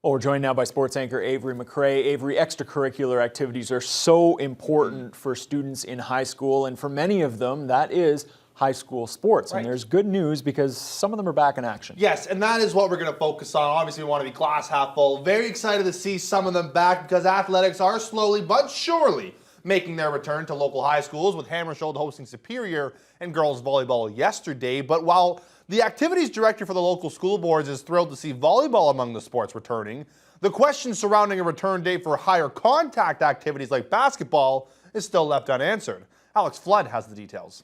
Well, we're joined now by sports anchor Avery McRae. Avery, extracurricular activities are so important for students in high school, and for many of them, that is high school sports. Right. And there's good news because some of them are back in action. Yes, and that is what we're going to focus on. Obviously, we want to be glass half full. Very excited to see some of them back because athletics are slowly but surely making their return to local high schools, with Hammersholt hosting Superior and girls volleyball yesterday. But while the activities director for the local school boards is thrilled to see volleyball among the sports returning, the question surrounding a return date for higher contact activities like basketball is still left unanswered. Alex Flood has the details.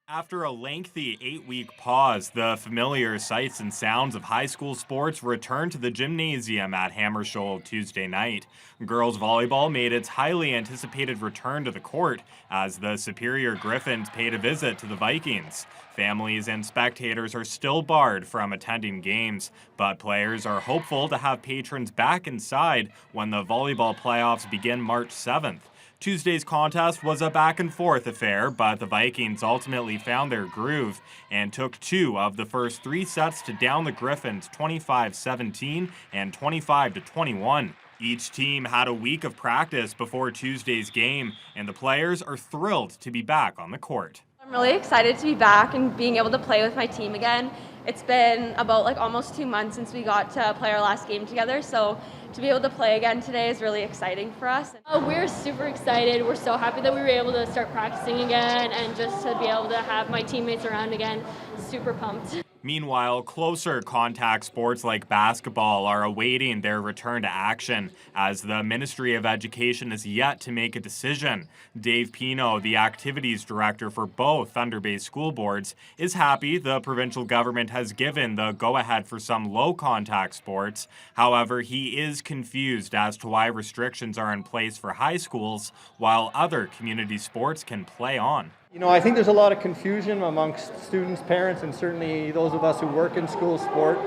After a lengthy 8-week pause, the familiar sights and sounds of high school sports returned to the gymnasium at Hammersholt Tuesday night. Girls volleyball made its highly anticipated return to the court as the Superior Griffins paid a visit to the Vikings. Families and spectators are still barred from attending games, but players are hopeful to have patrons back inside when the volleyball playoffs begin March 7th. Tuesday's contest was a back-and-forth affair, but the Vikings ultimately found their groove and took 2 of the first 3 sets to down the Griffins 25-17 and 25-21. Each team had a week of practice before Tuesday's game, and the players are thrilled to be back on the court. I'm really excited to be back and being able to play with my team again. It's been about almost 2 months since we got to play our last game together, so to be able to play again today is really exciting for us. We're super excited. We're so happy that we were able to start practicing again and just to be able to have my teammates around again. Super pumped. Meanwhile, closer contact sports like basketball are awaiting their return to action as the Ministry of Education is yet to make a decision. Dave Pino, the activities director for both Thunder Bay school boards, is happy the provincial government has given the go-ahead for some low-contact sports. However, he is confused as to why restrictions are in place for high schools while other community sports can play on. I think there's a lot of confusion amongst students, parents, and certainly those of us who work in school sport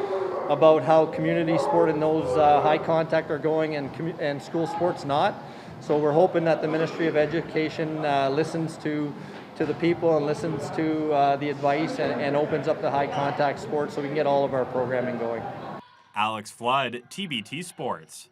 about how community sport and those high contact are going and school sports not. So we're hoping that the Ministry of Education listens to the people and listens to the advice and opens up the high contact sports so we can get all of our programming going. Alex Flood, TBT Sports.